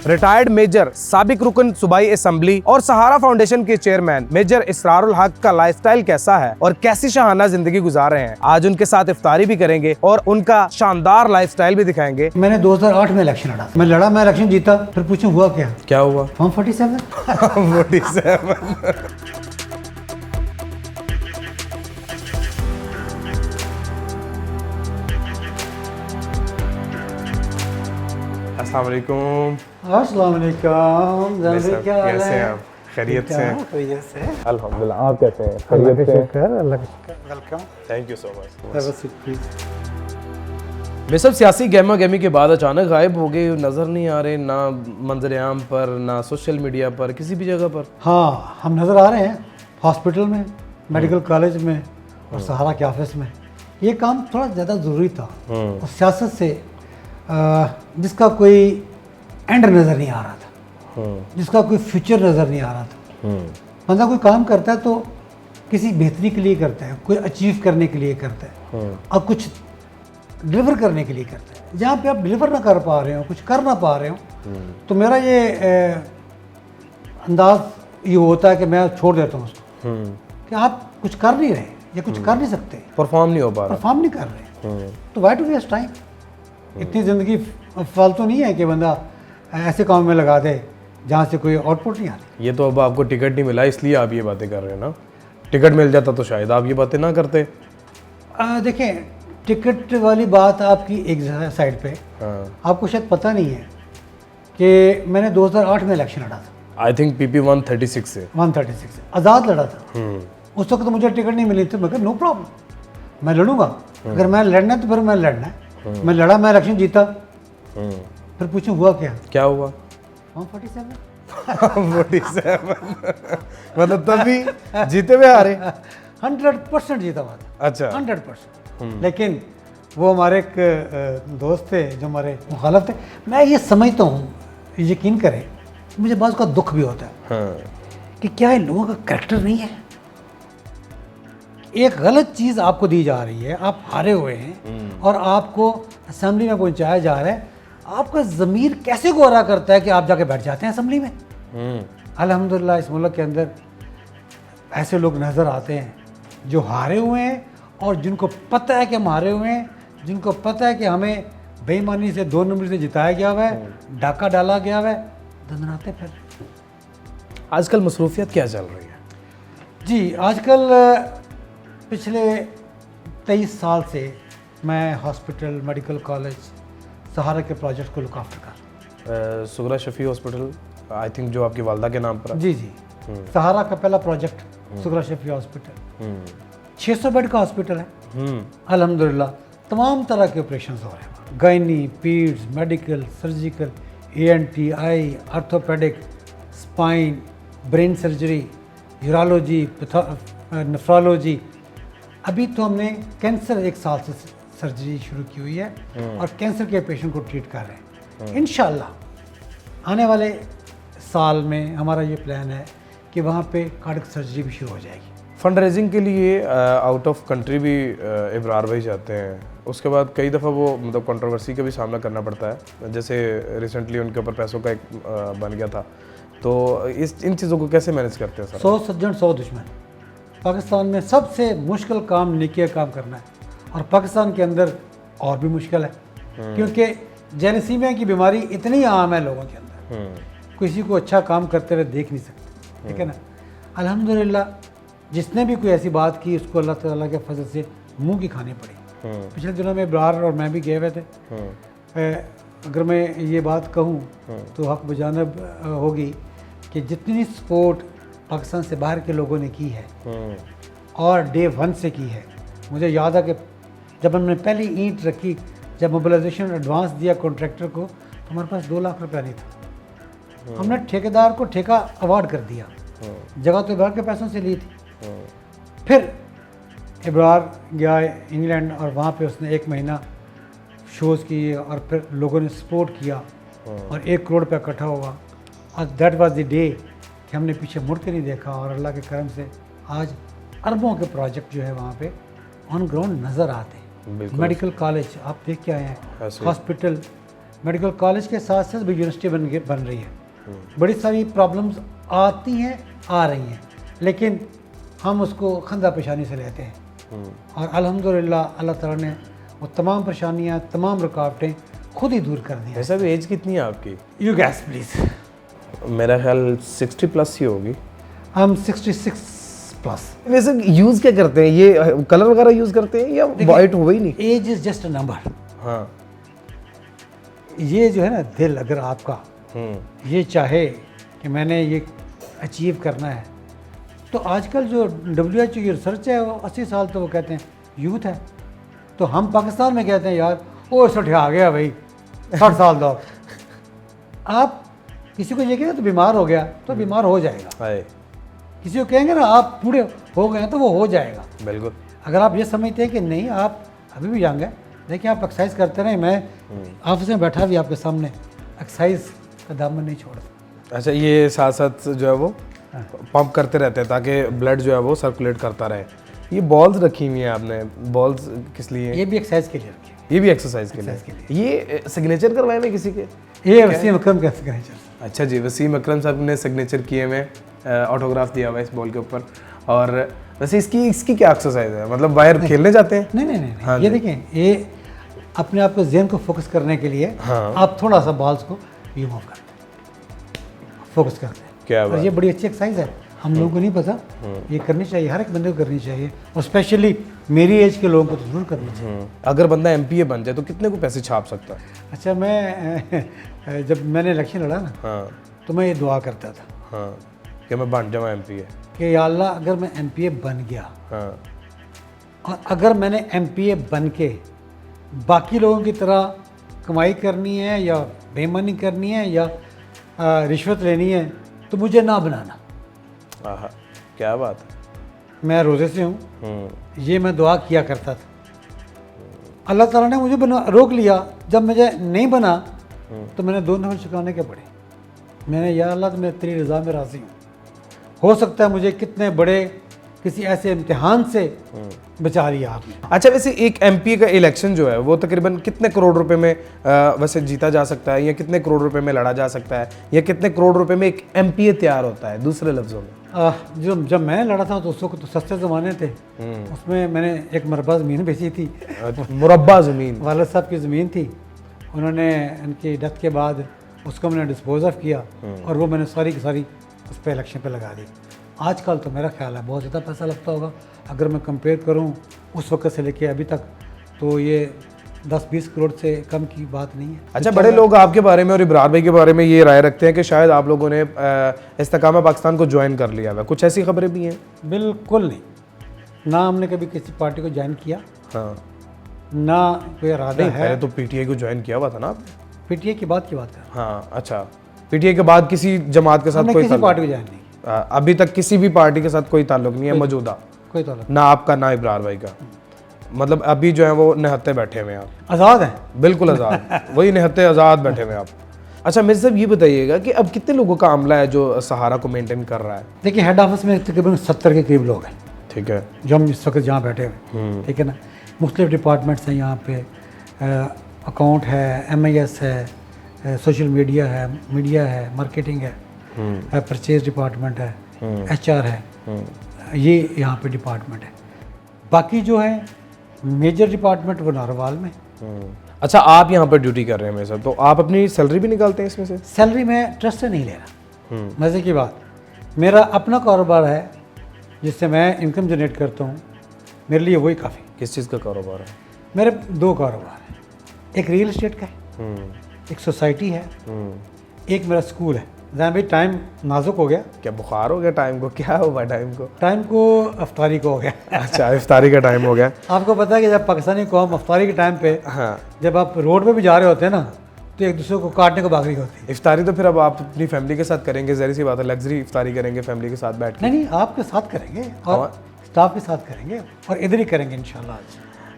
Retired major साबिक रुकन सूबाई असेंबली और सहारा फाउंडेशन के चेयरमैन मेजर इसरारुल हक का लाइफस्टाइल कैसा है और कैसी शाहाना जिंदगी गुजार रहे हैं, आज उनके साथ इफ्तारी भी करेंगे और उनका शानदार लाइफस्टाइल भी दिखाएंगे। मैंने 2008 में इलेक्शन लड़ा, मैं इलेक्शन जीता, फिर पूछूं हुआ क्या हुआ? फॉर्म 47 अस्सलाम वालेकुम। अस्सलाम वालेकुम। क्या हाल कैसे हैं है? आप? खैरियत से हैं? खैरियत से। अल्हम्दुलिल्लाह। आप कैसे हैं? अल्लाह का खैरियत से? शुक्र, अल्लाह का शुक्र। Welcome. Thank you so much. Have a seat, please। वे सब सियासी गहमा गहमी के बाद अचानक गायब हो गए, नज़र नहीं आ रहे, ना मंजर आम पर, ना सोशल मीडिया पर, किसी भी जगह पर। हाँ, हम नज़र आ रहे हैं हॉस्पिटल में, मेडिकल कॉलेज में और सहारा के ऑफिस में। ये काम थोड़ा ज़्यादा ज़रूरी था और सियासत से जिसका कोई एंड नज़र नहीं आ रहा था, जिसका कोई फ्यूचर नज़र नहीं आ रहा था। बंदा कोई काम करता है तो किसी बेहतरी के लिए करता है, कोई अचीव करने के लिए करता है और कुछ डिलीवर करने के लिए करता है। जहाँ पे आप डिलीवर ना कर पा रहे हो, कुछ कर ना पा रहे हो, तो मेरा ये अंदाज ये होता है कि मैं छोड़ देता हूँ उसको कि आप कुछ कर नहीं रहे या कुछ कर नहीं सकते, परफॉर्म नहीं हो पा रहा, परफॉर्म नहीं कर रहे, तो वाई टू वेस्ट टाइम। इतनी ज़िंदगी फालतू नहीं है कि बंदा ऐसे काम में लगा दे जहाँ से कोई आउटपुट नहीं आती। ये तो अब आपको टिकट नहीं मिला इसलिए आप ये बातें कर रहे हैं ना। टिकट मिल जाता तो शायद आप ये बातें ना करते। देखें, टिकट वाली बात आपकी एक साइड पे, आपको शायद पता नहीं है कि मैंने 2008 में इलेक्शन लड़ा था। आई थिंक PP 136 से 136 से आज़ाद लड़ा था। उस वक्त तो मुझे टिकट नहीं मिली थी, मगर नो प्रॉब्लम, मैं लड़ूंगा। अगर मैं लड़ना है तो फिर मैं लड़ना है। मैं लड़ा, मैं इलेक्शन जीता, फिर पूछूं हुआ क्या हुआ? फॉर्म 47 47 मतलब तभी जीते हुए हारे। 100% जीता हुआ था। अच्छा। 100%। लेकिन वो हमारे एक दोस्त थे जो हमारे मुखालफ थे। मैं ये समझता हूँ, यकीन करें, मुझे बात का दुख भी होता है कि क्या इन लोगों का करैक्टर नहीं है। एक गलत चीज़ आपको दी जा रही है, आप हारे हुए हैं और आपको असेंबली में पहुंचाया जा रहा है, आपका ज़मीर कैसे गौरा करता है कि आप जाके बैठ जाते हैं असेंबली में। अल्हम्दुलिल्लाह इस मुल्क के अंदर ऐसे लोग नज़र आते हैं जो हारे हुए हैं और जिनको पता है कि हम हारे हुए हैं, जिनको पता है कि हमें बेईमानी से 2 नंबर से जिताया गया हुआ है, डाका डाला गया हुआ है, दंदनाते फिर। आजकल मसरूफियत क्या चल रही है? जी, आजकल पिछले 23 साल से मैं हॉस्पिटल, मेडिकल कॉलेज, सहारा के प्रोजेक्ट को लुक आफ्टर कर। Sughra Shafi hospital, I think जो आपकी वालदा के नाम पर है। जी, सहारा का पहला project Sughra Shafi hospital 600 bed का हॉस्पिटल है। अल्हम्दुलिल्लाह तमाम तरह के ऑपरेशन हो रहे हैं, gynae, peds, medical, surgical, ENT, eye, orthopaedic, spine, brain surgery, urology, nephrology. अभी तो हमने कैंसर 1 साल से सर्जरी शुरू की हुई है और कैंसर के पेशेंट को ट्रीट कर रहे हैं। इंशाल्लाह आने वाले साल में हमारा ये प्लान है कि वहाँ पे कार्डियक सर्जरी भी शुरू हो जाएगी। फंड रेजिंग के लिए आउट ऑफ कंट्री भी इब्रार भाई जाते हैं, उसके बाद कई दफ़ा वो मतलब कंट्रोवर्सी का भी सामना करना पड़ता है। जैसे रिसेंटली उनके ऊपर पैसों का एक बन गया था, तो इन चीज़ों को कैसे मैनेज करते हैं सर? 100 सज्जन 100 दुश्मन। पाकिस्तान में सबसे मुश्किल काम नेकी का काम करना है, और पाकिस्तान के अंदर और भी मुश्किल है क्योंकि जेनेसीमिया की बीमारी इतनी आम है लोगों के अंदर, किसी को अच्छा काम करते हुए देख नहीं सकते, ठीक है ना। अल्हम्दुलिल्लाह जिसने भी कोई ऐसी बात की उसको अल्लाह ताला के फजल से मुंह की खानी पड़ी। पिछले दिनों में इब्रार और मैं भी गए हुए थे। अगर मैं ये बात कहूँ तो हक बजानब होगी कि जितनी सपोर्ट पाकिस्तान से बाहर के लोगों ने की है और डे 1 से की है। मुझे याद है कि जब हमने पहली ईंट रखी, जब मोबिलाइजेशन एडवांस दिया कॉन्ट्रैक्टर को, तो हमारे पास 2 लाख रुपया नहीं था। हमने ठेकेदार को ठेका अवार्ड कर दिया, जगह तो इब्रार के पैसों से ली थी। फिर इब्रार गया इंग्लैंड और वहाँ पे उसने 1 महीना शोज़ किए और फिर लोगों ने सपोर्ट किया और 1 करोड़ रुपया इकट्ठा हुआ। और दैट वाज द डे कि हमने पीछे मुड़ के नहीं देखा और अल्लाह के करम से आज अरबों के प्रोजेक्ट जो है वहाँ पे ऑन ग्राउंड नज़र आते हैं। मेडिकल कॉलेज आप देख के आए हैं, हॉस्पिटल, मेडिकल कॉलेज के साथ साथ भी यूनिवर्सिटी बन रही है। बड़ी सारी प्रॉब्लम्स आती हैं, आ रही हैं, लेकिन हम उसको खंदा पेशानी से लेते हैं और अल्हम्दुलिल्लाह अल्लाह ताला ने वो तमाम परेशानियाँ, तमाम रुकावटें खुद ही दूर कर दी हैं। वैसे भी एज कितनी है आपकी? You gas please. मेरा ख्याल 60 प्लस ही होगी। हम 66 प्लस। वैसे यूज़ क्या करते हैं, ये कलर वगैरह यूज़ करते हैं या वाइट हो ही नहीं? Age is just a number. हाँ। ये जो है ना, दिल अगर आपका ये चाहे कि मैंने ये अचीव करना है, तो आजकल जो WHO की रिसर्च है वो 80 साल तो वो कहते हैं यूथ है, तो हम पाकिस्तान में कहते हैं यार ओ 60 आ गया भाई, 60 साल दो। आप किसी को ये कहेंगे तो बीमार हो गया, तो बीमार हो जाएगा। हाय। किसी को कहेंगे ना आप बूढ़े हो गए हैं, तो वो हो जाएगा। बिल्कुल। अगर आप ये समझते हैं कि नहीं आप अभी भी यंग है, देखिए आप एक्सरसाइज करते रहें। मैं ऑफिस में बैठा भी आपके सामने एक्सरसाइज का दामन नहीं छोड़ता। अच्छा, ये साथ साथ जो है वो पंप करते रहते हैं ताकि ब्लड जो है वो सर्कुलेट करता रहे। ये बॉल्स रखी हुई हैं आपने, बॉल्स किस लिए? ये भी एक्सरसाइज के लिए रखी है। ये भी एक्सरसाइज के लिए। ये सिग्नेचर करवाए हुए किसी के? ये वसीम अकरम का सिग्नेचर। अच्छा जी, वसीम अकरम साहब ने सिग्नेचर किए हुए, ऑटोग्राफ दिया हुआ है इस बॉल के ऊपर। और वैसे इसकी क्या एक्सरसाइज है, मतलब बाहर खेलने जाते हैं? नहीं, हाँ ये देखें, ये अपने आप को ज़हन को फोकस करने के लिए आप थोड़ा सा बॉल्स को ये मूव करते हैं, फोकस करते हैं। क्या और ये बड़ी अच्छी एक्सरसाइज है, हम लोगों को नहीं पता। ये करनी चाहिए, हर एक बंदे को करनी चाहिए, और स्पेशली मेरी एज के लोगों को तो जरूर करनी चाहिए। अगर बंदा MPA बन जाए तो कितने को पैसे छाप सकता है? अच्छा, मैं जब मैंने इलेक्शन लड़ा ना, तो मैं ये दुआ करता था कि मैं बन जाऊँ MPA, कि या अल्लाह अगर मैं MPA बन गया, और अगर मैंने MPA बन के बाकी लोगों की तरह कमाई करनी है या बेईमानी करनी है या रिश्वत लेनी है, तो मुझे ना बनाना। आहा, क्या बात है। मैं रोज़े से हूँ, ये मैं दुआ किया करता था। अल्लाह ताला ने मुझे रोक लिया। जब मुझे नहीं बना तो मैंने 2 नफल चुकाने के पड़े। मैंने या अल्लाह, तो मैं तेरी रज़ा में राज़ी हूँ। हो सकता है मुझे कितने बड़े किसी ऐसे इम्तिहान से बचा लिया आपने। अच्छा, वैसे एक MPA का इलेक्शन जो है वो तकरीबन कितने करोड़ रुपए में वैसे जीता जा सकता है, या कितने करोड़ रुपए में लड़ा जा सकता है, या कितने करोड़ रुपए में एक MPA तैयार होता है? दूसरे लफ्जों में जब मैं लड़ा था तो उस वक्त तो सस्ते ज़माने थे, उसमें मैंने एक मरबा ज़मीन बेची थी। मुरब्बा ज़मीन वालिद साहब की ज़मीन थी, उन्होंने उनकी डेथ के बाद उसको मैंने डिस्पोज ऑफ किया, और वो मैंने सारी की सारी उस पर इलेक्शन पे लगा दी। आजकल तो मेरा ख्याल है बहुत ज़्यादा पैसा लगता होगा। अगर मैं कंपेयर करूं उस वक्त से लेके अभी तक, तो ये 10-20 करोड़ से कम की बात नहीं है। अच्छा, बड़े लोग आपके बारे में और इब्रार भाई के बारे में ये राय रखते हैं कि शायद आप लोगों ने इस्तेकाम पाकिस्तान को ज्वाइन कर लिया है, कुछ ऐसी खबरें भी हैं? बिल्कुल नहीं, ना हमने कभी किसी पार्टी को ज्वाइन किया, ना कोई इरादा है। पहले तो PTI को ज्वाइन किया हुआ था ना आपने? PTI की बात कर। हाँ, अच्छा, PTI के बाद किसी जमात के साथ कोई किसी पार्टी को ज्वाइन नहीं, अभी तक किसी भी पार्टी के साथ कोई ताल्लुक नहीं है मौजूदा? कोई ताल्लुक ना आपका ना इब्रार भाई का। मतलब अभी जो है वो निहत्ते बैठे हुए हैं आप? आज़ाद हैं, बिल्कुल आज़ाद। वही निहत्ते आज़ाद बैठे हुए हैं आप। अच्छा, मेरे साहब ये बताइएगा कि अब कितने लोगों का अमला है जो सहारा को मेंटेन कर रहा है? देखिए, हेड ऑफिस में तकरीबन 70 के करीब लोग हैं। ठीक है, जो हम इस वक्त जहाँ बैठे हुए, ठीक है ना। मुख्तलिफ डिपार्टमेंट्स हैं यहाँ पे, अकाउंट है, MIS है, सोशल मीडिया है, मार्केटिंग है, परचेज डिपार्टमेंट है, HR है, ये यहाँ पे डिपार्टमेंट है। बाकी जो है मेजर डिपार्टमेंट वो नारवाल में। अच्छा, आप यहाँ पर ड्यूटी कर रहे हैं मेरे साथ, तो आप अपनी सैलरी भी निकालते हैं इसमें से? सैलरी मैं ट्रस्ट से नहीं ले रहा। मज़े की बात, मेरा अपना कारोबार है जिससे मैं इनकम जनरेट करता हूँ, मेरे लिए वही काफ़ी। किस चीज़ का कारोबार है? मेरे 2 कारोबार हैं, एक रियल इस्टेट का है, एक सोसाइटी है, एक मेरा स्कूल है। जहाँ भी टाइम नाजुक हो गया। क्या बुखार हो गया टाइम को? क्या हुआ टाइम को? टाइम को अफ्तारी को हो गया। अच्छा, इफ्तारी का टाइम हो गया। आपको पता है कि जब पाकिस्तानी कौम अफ्तारी के टाइम पे, जब आप रोड पे भी जा रहे होते हैं ना, तो एक दूसरे को काटने को भाग रही होती है। इफ्तारी तो फिर अब आप अपनी फैमिली के साथ करेंगे, ज़ाहिर सी बात है, लग्जरी इफ्तारी करेंगे फैमिली के साथ बैठ के? नहीं, आपके साथ करेंगे और स्टाफ के साथ करेंगे, और इधर ही करेंगे इंशाल्लाह।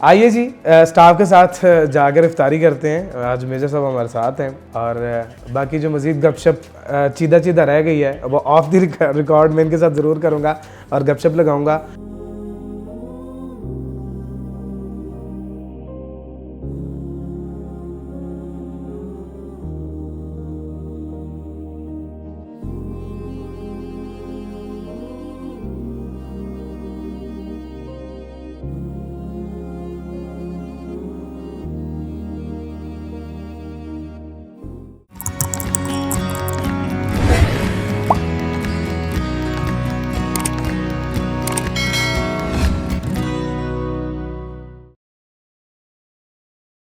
आइए जी, स्टाफ के साथ जाकर इफ्तारी करते हैं। आज मेजर साहब हमारे साथ हैं, और बाकी जो मज़ीद गपशप चीदा रह गई है वो ऑफ द रिकॉर्ड मैं इनके साथ ज़रूर करूँगा और गपशप लगाऊँगा।